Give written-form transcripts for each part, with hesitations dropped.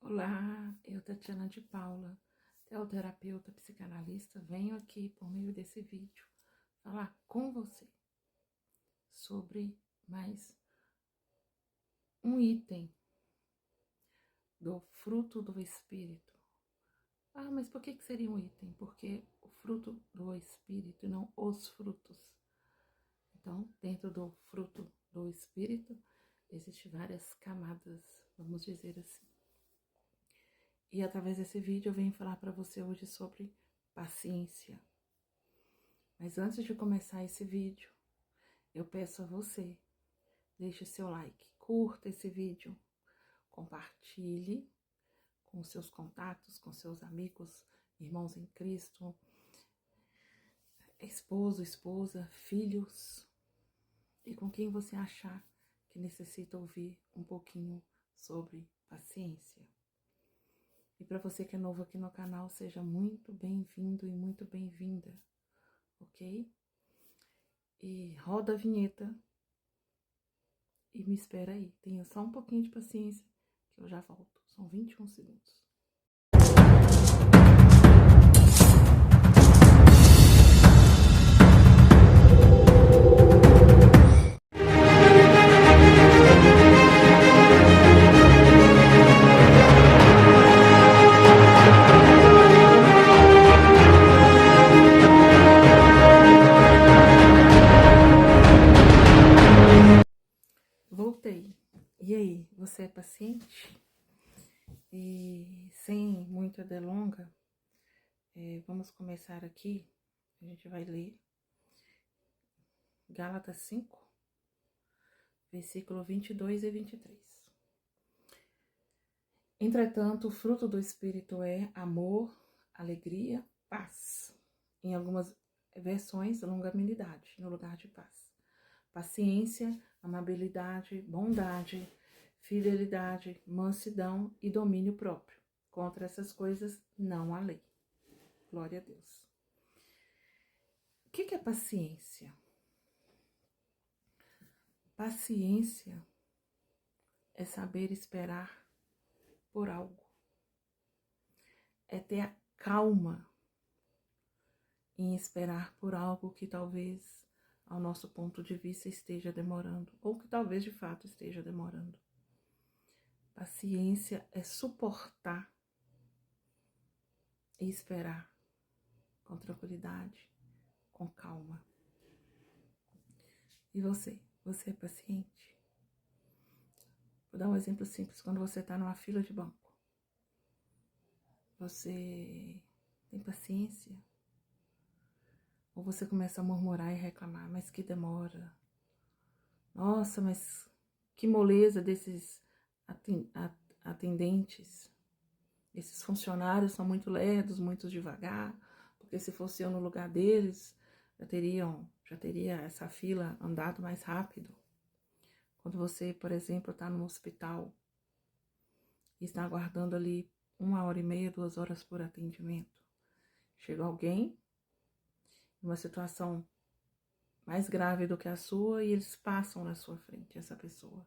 Olá, eu, Tatiana de Paula, teoterapeuta psicanalista, venho aqui por meio desse vídeo falar com você sobre mais um item do fruto do Espírito. Ah, mas por que seria um item? Porque o fruto do Espírito e não os frutos. Então, dentro do fruto do Espírito, existem várias camadas, vamos dizer assim. E através desse vídeo eu venho falar para você hoje sobre paciência. Mas antes de começar esse vídeo, eu peço a você, deixe seu like, curta esse vídeo, compartilhe com seus contatos, com seus amigos, irmãos em Cristo, esposo, esposa, filhos e com quem você achar que necessita ouvir um pouquinho sobre paciência. E para você que é novo aqui no canal, seja muito bem-vindo e muito bem-vinda, ok? E roda a vinheta e me espera aí. Tenha só um pouquinho de paciência que eu já volto. São 21 segundos. Voltei. E aí, você é paciente? E sem muita delonga, vamos começar aqui. A gente vai ler Gálatas 5, versículo 22 e 23. Entretanto, o fruto do Espírito é amor, alegria, paz. Em algumas versões, longanimidade, no lugar de paz. Paciência, amabilidade, bondade, fidelidade, mansidão e domínio próprio. Contra essas coisas não há lei. Glória a Deus. O que é paciência? Paciência é saber esperar por algo. É ter a calma em esperar por algo que talvez, ao nosso ponto de vista, esteja demorando, ou que talvez de fato esteja demorando. Paciência é suportar e esperar com tranquilidade, com calma. E você? Você é paciente? Vou dar um exemplo simples. Quando você está numa fila de banco, você tem paciência? Ou você começa a murmurar e reclamar? Mas que demora. Nossa, mas que moleza desses atendentes. Esses funcionários são muito lerdos, muito devagar. Porque se fosse eu no lugar deles, já teria essa fila andado mais rápido. Quando você, por exemplo, está no hospital e está aguardando ali 1h30, 2 horas por atendimento. Chega alguém, numa situação mais grave do que a sua, e eles passam na sua frente, essa pessoa.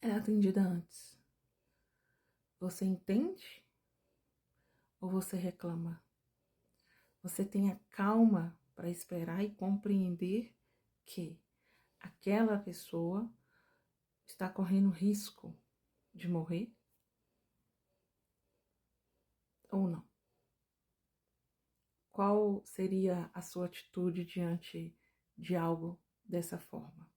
É atendida antes. Você entende ou você reclama? Você tem a calma para esperar e compreender que aquela pessoa está correndo risco de morrer ou não? Qual seria a sua atitude diante de algo dessa forma?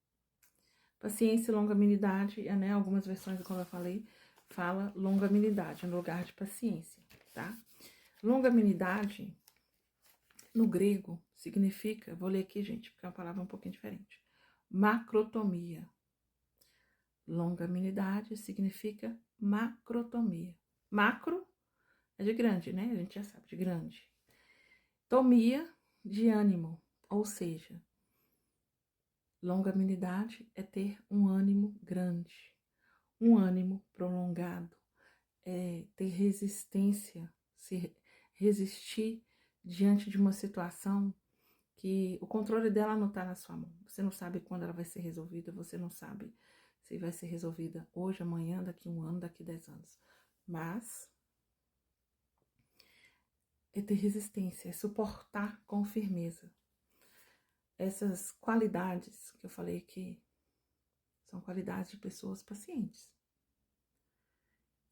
Paciência e longanimidade, né? Algumas versões, como eu falei, fala longanimidade no lugar de paciência, tá? Longanimidade, no grego, significa, vou ler aqui, gente, porque é uma palavra um pouquinho diferente. Macrotomia. Longanimidade significa macrotomia. Macro é de grande, né? A gente já sabe, de grande. Tomia, de ânimo, ou seja, longanimidade é ter um ânimo grande, um ânimo prolongado, é ter resistência, se resistir diante de uma situação que o controle dela não está na sua mão. Você não sabe quando ela vai ser resolvida, você não sabe se vai ser resolvida hoje, amanhã, daqui 1 ano, daqui 10 anos. Mas é ter resistência, é suportar com firmeza. Essas qualidades que eu falei que são qualidades de pessoas pacientes.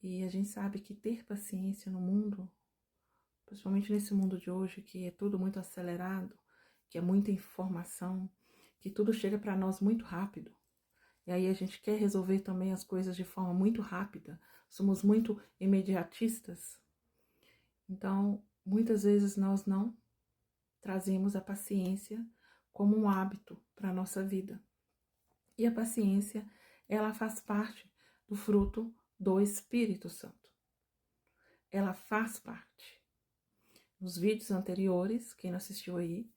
E a gente sabe que ter paciência no mundo, principalmente nesse mundo de hoje, que é tudo muito acelerado, que é muita informação, que tudo chega para nós muito rápido. E aí a gente quer resolver também as coisas de forma muito rápida. Somos muito imediatistas. Então, muitas vezes nós não trazemos a paciência como um hábito para a nossa vida. E a paciência, ela faz parte do fruto do Espírito Santo. Ela faz parte. Nos vídeos anteriores, quem não assistiu aí,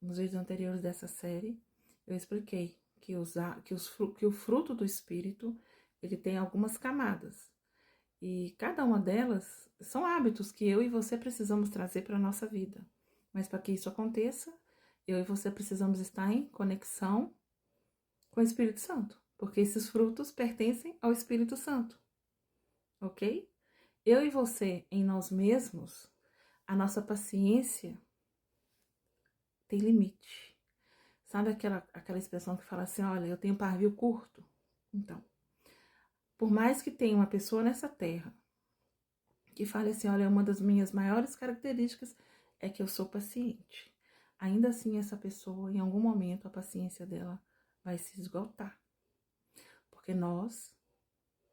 nos vídeos anteriores dessa série, eu expliquei que o fruto do Espírito, ele tem algumas camadas. E cada uma delas são hábitos que eu e você precisamos trazer para a nossa vida. Mas para que isso aconteça, eu e você precisamos estar em conexão com o Espírito Santo. Porque esses frutos pertencem ao Espírito Santo. Ok? Eu e você, em nós mesmos, a nossa paciência tem limite. Sabe aquela expressão que fala assim, olha, eu tenho pavio curto? Então, por mais que tenha uma pessoa nessa terra que fale assim, olha, uma das minhas maiores características é que eu sou paciente. Ainda assim, essa pessoa, em algum momento, a paciência dela vai se esgotar. Porque nós,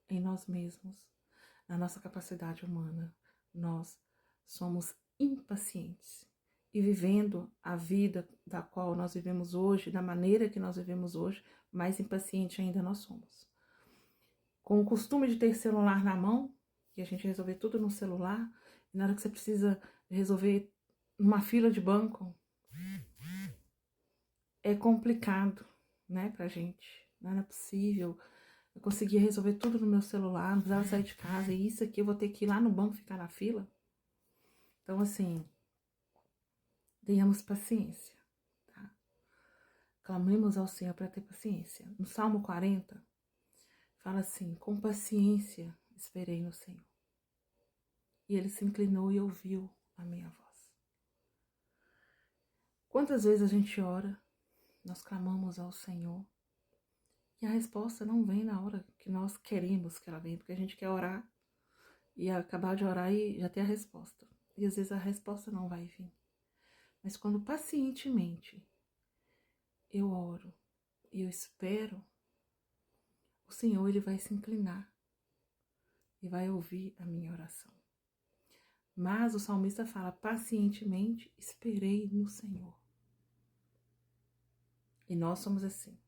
em nós mesmos, na nossa capacidade humana, nós somos impacientes. E vivendo a vida da qual nós vivemos hoje, da maneira que nós vivemos hoje, mais impaciente ainda nós somos. Com o costume de ter celular na mão, e a gente resolver tudo no celular, e na hora que você precisa resolver numa fila de banco, é complicado, né, pra gente. Não é possível. Eu conseguia resolver tudo no meu celular, não precisava sair de casa, e isso aqui eu vou ter que ir lá no banco ficar na fila. Então, assim, tenhamos paciência, tá? Clamemos ao Senhor para ter paciência. No Salmo 40, fala assim, com paciência esperei no Senhor. E ele se inclinou e ouviu a minha voz. Quantas vezes a gente ora, nós clamamos ao Senhor, e a resposta não vem na hora que nós queremos que ela venha, porque a gente quer orar e acabar de orar e já ter a resposta. E às vezes a resposta não vai vir. Mas quando pacientemente eu oro e eu espero, o Senhor, ele vai se inclinar e vai ouvir a minha oração. Mas o salmista fala, pacientemente esperei no Senhor. E nós somos assim.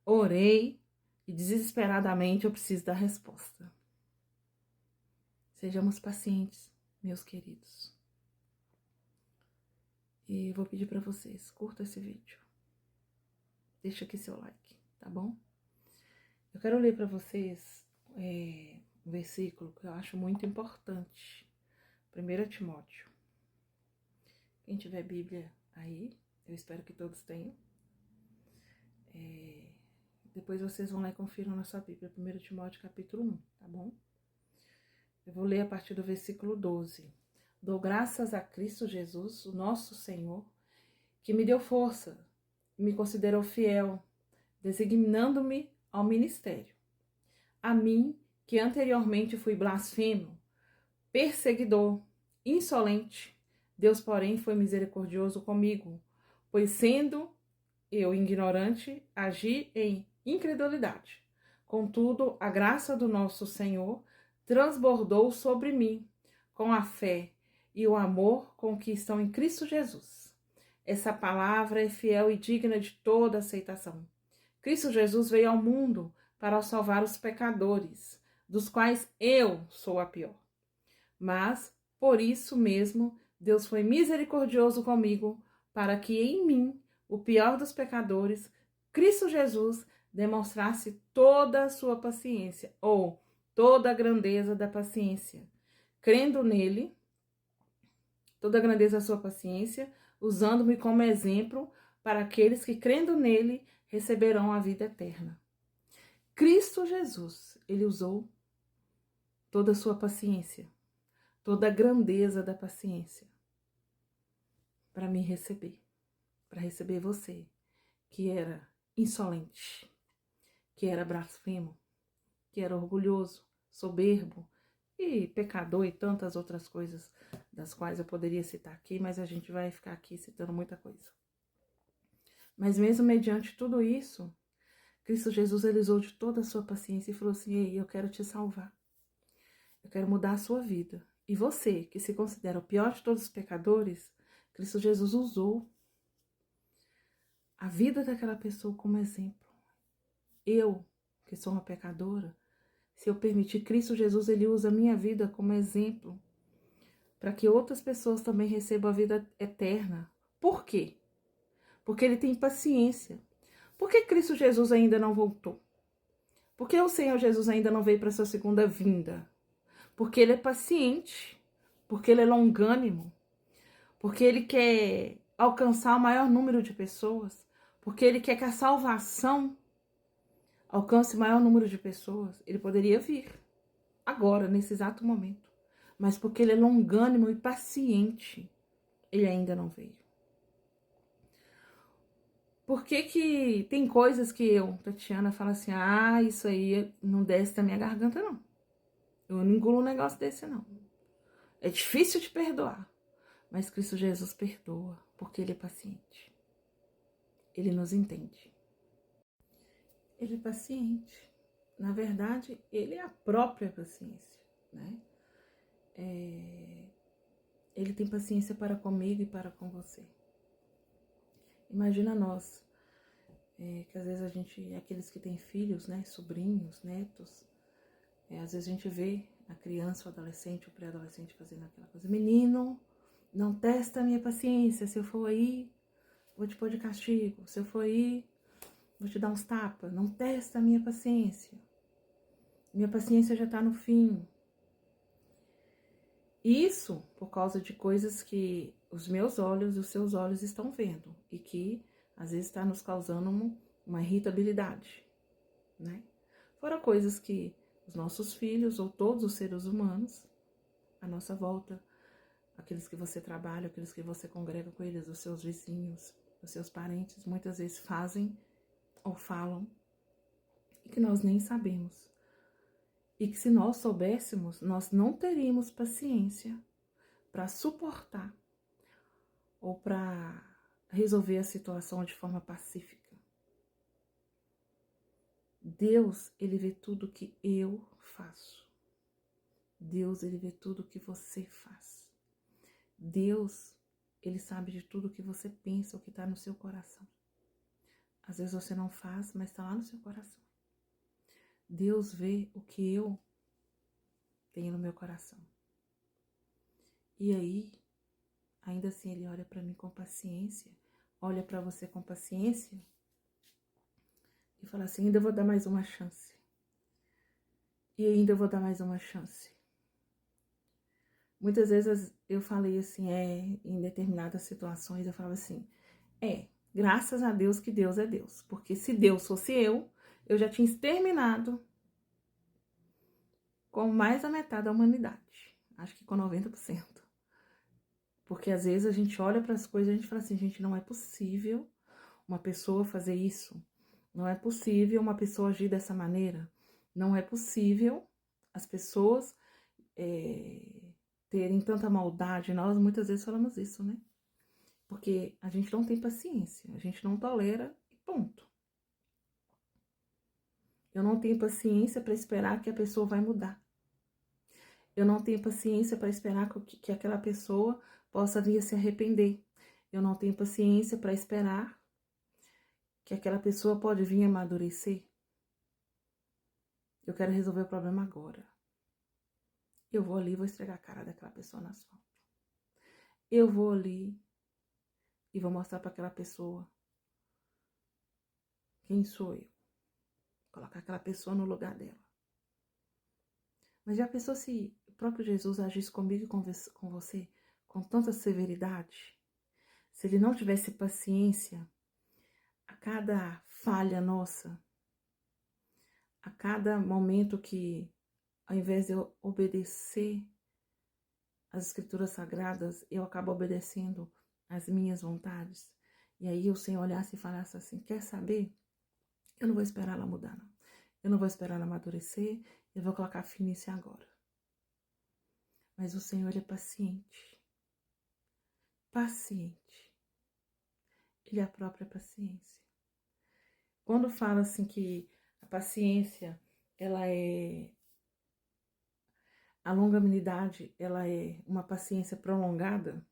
Orei e desesperadamente eu preciso da resposta. Sejamos pacientes, meus queridos. E eu vou pedir para vocês, curta esse vídeo. Deixa aqui seu like, tá bom? Eu quero ler para vocês um versículo que eu acho muito importante. 1 Timóteo. Quem tiver Bíblia aí, eu espero que todos tenham. Depois vocês vão lá e confiram na sua Bíblia. 1 Timóteo capítulo 1, tá bom? Eu vou ler a partir do versículo 12. Dou graças a Cristo Jesus, o nosso Senhor, que me deu força e me considerou fiel, designando-me ao ministério. A mim, que anteriormente fui blasfemo, perseguidor, insolente, Deus, porém, foi misericordioso comigo, pois sendo eu ignorante, agi em incredulidade. Contudo, a graça do nosso Senhor transbordou sobre mim com a fé e o amor com que estão em Cristo Jesus. Essa palavra é fiel e digna de toda aceitação. Cristo Jesus veio ao mundo para salvar os pecadores, dos quais eu sou a pior. Mas, por isso mesmo, Deus foi misericordioso comigo, para que em mim, o pior dos pecadores, Cristo Jesus demonstrasse toda a sua paciência, ou toda a grandeza da paciência. Crendo nele, toda a grandeza da sua paciência, usando-me como exemplo para aqueles que, crendo nele, receberão a vida eterna. Cristo Jesus, ele usou toda a sua paciência, toda a grandeza da paciência para me receber, para receber você, que era insolente, que era blasfemo, que era orgulhoso, soberbo e pecador e tantas outras coisas das quais eu poderia citar aqui, mas a gente vai ficar aqui citando muita coisa. Mas mesmo mediante tudo isso, Cristo Jesus, ele usou de toda a sua paciência e falou assim: ei, eu quero te salvar. Eu quero mudar a sua vida. E você, que se considera o pior de todos os pecadores, Cristo Jesus usou a vida daquela pessoa como exemplo. Eu, que sou uma pecadora, se eu permitir, Cristo Jesus, ele usa a minha vida como exemplo para que outras pessoas também recebam a vida eterna. Por quê? Porque ele tem paciência. Por que Cristo Jesus ainda não voltou? Por que o Senhor Jesus ainda não veio para sua segunda vinda? Porque ele é paciente, porque ele é longânimo, porque ele quer alcançar o maior número de pessoas, porque ele quer que a salvação alcance o maior número de pessoas. Ele poderia vir agora, nesse exato momento, mas porque ele é longânimo e paciente, ele ainda não veio. Por que tem coisas que eu, Tatiana, falo assim, ah, isso aí não desce da minha garganta, não. Eu não engulo um negócio desse, não. É difícil de perdoar, mas Cristo Jesus perdoa, porque ele é paciente. Ele nos entende. Ele é paciente. Na verdade, ele é a própria paciência, né? Ele tem paciência para comigo e para com você. Imagina nós, que às vezes a gente, aqueles que têm filhos, né, sobrinhos, netos, às vezes a gente vê a criança, o adolescente, o pré-adolescente fazendo aquela coisa. Menino, não testa a minha paciência, se eu for aí, vou te pôr de castigo, se eu for aí, vou te dar uns tapas, não testa a minha paciência já tá no fim. Isso por causa de coisas que os meus olhos e os seus olhos estão vendo e que às vezes está nos causando uma irritabilidade, né? Fora coisas que os nossos filhos ou todos os seres humanos à nossa volta, aqueles que você trabalha, aqueles que você congrega com eles, os seus vizinhos, os seus parentes, muitas vezes fazem ou falam e que nós nem sabemos. E que se nós soubéssemos, nós não teríamos paciência para suportar ou para resolver a situação de forma pacífica. Deus, ele vê tudo que eu faço. Deus, ele vê tudo que você faz. Deus, ele sabe de tudo que você pensa, o que está no seu coração. Às vezes você não faz, mas está lá no seu coração. Deus vê o que eu tenho no meu coração. E aí, ainda assim, ele olha para mim com paciência, olha para você com paciência e fala assim, ainda vou dar mais uma chance. E ainda vou dar mais uma chance. Muitas vezes eu falei assim, em determinadas situações, eu falava assim, graças a Deus que Deus é Deus. Porque se Deus fosse eu já tinha exterminado com mais da metade da humanidade. Acho que com 90%. Porque às vezes a gente olha para as coisas e a gente fala assim, gente, não é possível uma pessoa fazer isso. Não é possível uma pessoa agir dessa maneira. Não é possível as pessoas terem tanta maldade. Nós muitas vezes falamos isso, né? Porque a gente não tem paciência, a gente não tolera e ponto. Eu não tenho paciência para esperar que a pessoa vai mudar. Eu não tenho paciência para esperar que aquela pessoa possa vir a se arrepender. Eu não tenho paciência para esperar que aquela pessoa pode vir a amadurecer. Eu quero resolver o problema agora. Eu vou ali e vou esfregar a cara daquela pessoa no asfalto. Eu vou ali e vou mostrar para aquela pessoa quem sou eu. Colocar aquela pessoa no lugar dela. Mas já pensou se o próprio Jesus agisse comigo e com você com tanta severidade? Se ele não tivesse paciência a cada falha nossa, a cada momento que, ao invés de eu obedecer as escrituras sagradas, eu acabo obedecendo as minhas vontades. E aí o Senhor olhasse e falasse assim, quer saber? Eu não vou esperar ela mudar, não. Eu não vou esperar ela amadurecer, eu vou colocar fim nisso agora. Mas o Senhor, Ele é paciente. Paciente. Ele é a própria paciência. Quando fala assim que a paciência, ela é... A longanimidade, ela é uma paciência prolongada,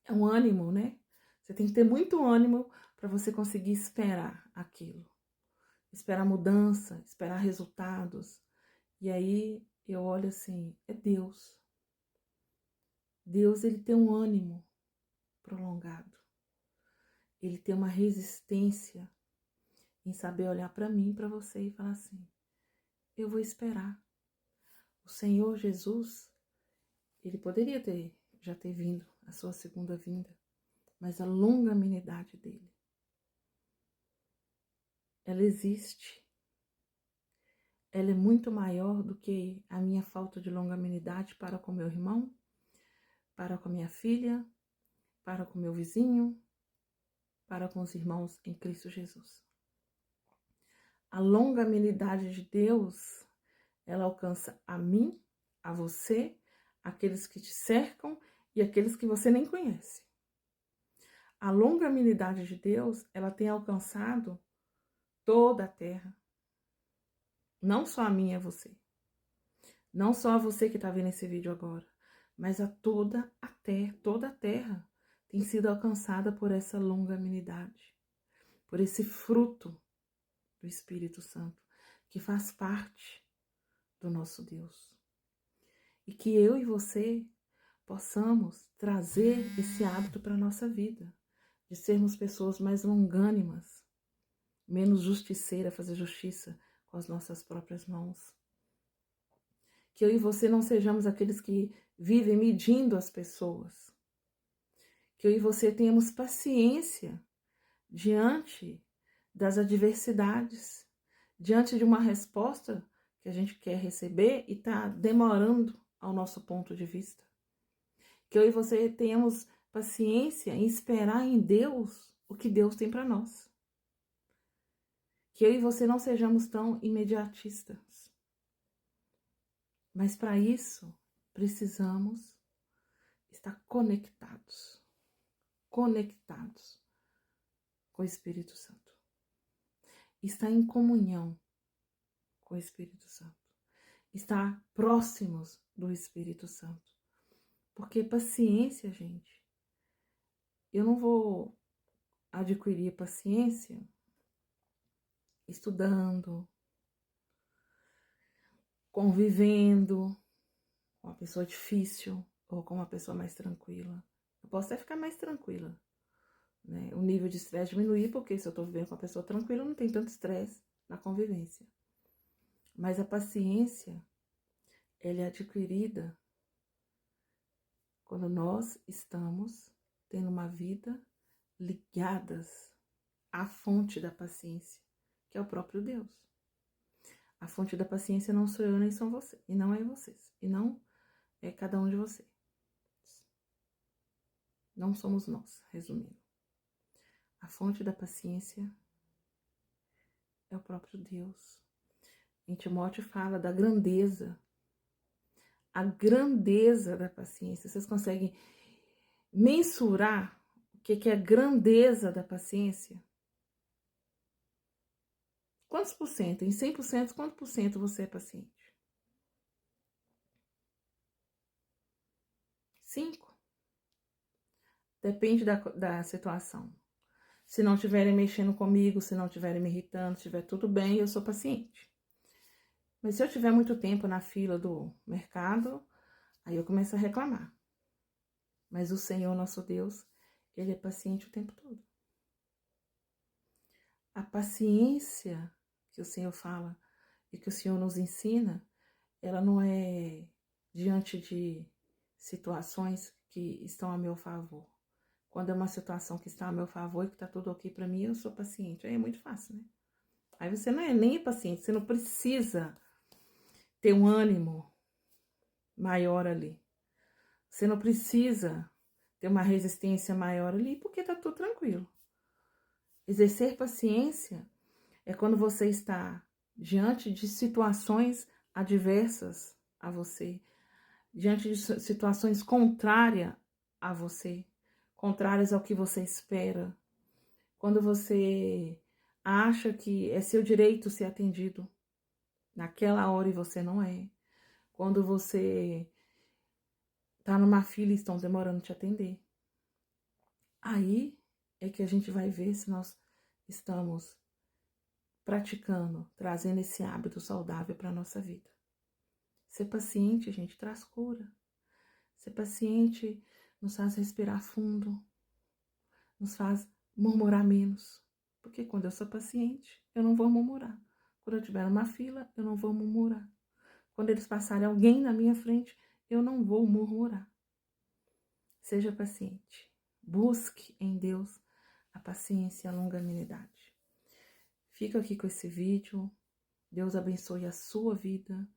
é um ânimo, né? Você tem que ter muito ânimo para você conseguir esperar aquilo. Esperar mudança, esperar resultados. E aí eu olho assim, é Deus. Deus, ele tem um ânimo prolongado. Ele tem uma resistência em saber olhar para mim, para você e falar assim, eu vou esperar. O Senhor Jesus, ele poderia já ter vindo, a sua segunda vinda, mas a longanimidade dele, ela existe. Ela é muito maior do que a minha falta de longanimidade para com meu irmão, para com minha filha, para com meu vizinho, para com os irmãos em Cristo Jesus. A longanimidade de Deus, ela alcança a mim, a você, aqueles que te cercam e aqueles que você nem conhece. A longanimidade de Deus, ela tem alcançado toda a terra. Não só a mim e a você. Não só a você que está vendo esse vídeo agora, mas a toda a terra tem sido alcançada por essa longanimidade, por esse fruto do Espírito Santo, que faz parte do nosso Deus. E que eu e você possamos trazer esse hábito para a nossa vida, de sermos pessoas mais longânimas, menos justiceiras, fazer justiça com as nossas próprias mãos. Que eu e você não sejamos aqueles que vivem medindo as pessoas. Que eu e você tenhamos paciência diante das adversidades, diante de uma resposta que a gente quer receber e está demorando ao nosso ponto de vista. Que eu e você tenhamos paciência em esperar em Deus o que Deus tem para nós. Que eu e você não sejamos tão imediatistas. Mas para isso, precisamos estar conectados com o Espírito Santo. Estar em comunhão com o Espírito Santo. Estar próximos do Espírito Santo. Porque paciência, gente, eu não vou adquirir paciência estudando, convivendo com uma pessoa difícil ou com uma pessoa mais tranquila. Eu posso até ficar mais tranquila, né? O nível de estresse diminuir, porque se eu estou vivendo com uma pessoa tranquila, não tem tanto estresse na convivência. Mas a paciência, ela é adquirida quando nós estamos tendo uma vida ligadas à fonte da paciência, que é o próprio Deus. A fonte da paciência não sou eu nem são você, e não é vocês, e não é cada um de vocês. Não somos nós, resumindo. A fonte da paciência é o próprio Deus. Em Timóteo fala da grandeza, a grandeza da paciência. Vocês conseguem mensurar o que é a grandeza da paciência? Quantos por cento? Em 100%, quanto por cento você é paciente? 5%. Depende da situação. Se não estiverem mexendo comigo, se não estiverem me irritando, se estiver tudo bem, eu sou paciente. Mas se eu tiver muito tempo na fila do mercado, aí eu começo a reclamar. Mas o Senhor, nosso Deus, Ele é paciente o tempo todo. A paciência que o Senhor fala e que o Senhor nos ensina, ela não é diante de situações que estão a meu favor. Quando é uma situação que está a meu favor e que está tudo ok para mim, eu sou paciente. Aí é muito fácil, né? Aí você não é nem paciente, você não precisa ter um ânimo maior ali. Você não precisa ter uma resistência maior ali, porque tá tudo tranquilo. Exercer paciência é quando você está diante de situações adversas a você, diante de situações contrárias a você, contrárias ao que você espera. Quando você acha que é seu direito ser atendido naquela hora e você não é. Quando você tá numa fila e estão demorando te atender. Aí é que a gente vai ver se nós estamos praticando, trazendo esse hábito saudável para nossa vida. Ser paciente, gente, traz cura. Ser paciente nos faz respirar fundo, nos faz murmurar menos. Porque quando eu sou paciente, eu não vou murmurar. Quando eu estiver numa fila, eu não vou murmurar. Quando eles passarem alguém na minha frente, eu não vou murmurar. Seja paciente. Busque em Deus a paciência e a longanimidade. Fico aqui com esse vídeo. Deus abençoe a sua vida.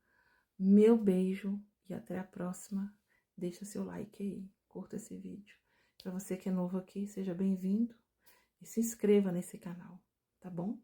Meu beijo e até a próxima. Deixa seu like aí, curta esse vídeo. Para você que é novo aqui, seja bem-vindo e se inscreva nesse canal, tá bom?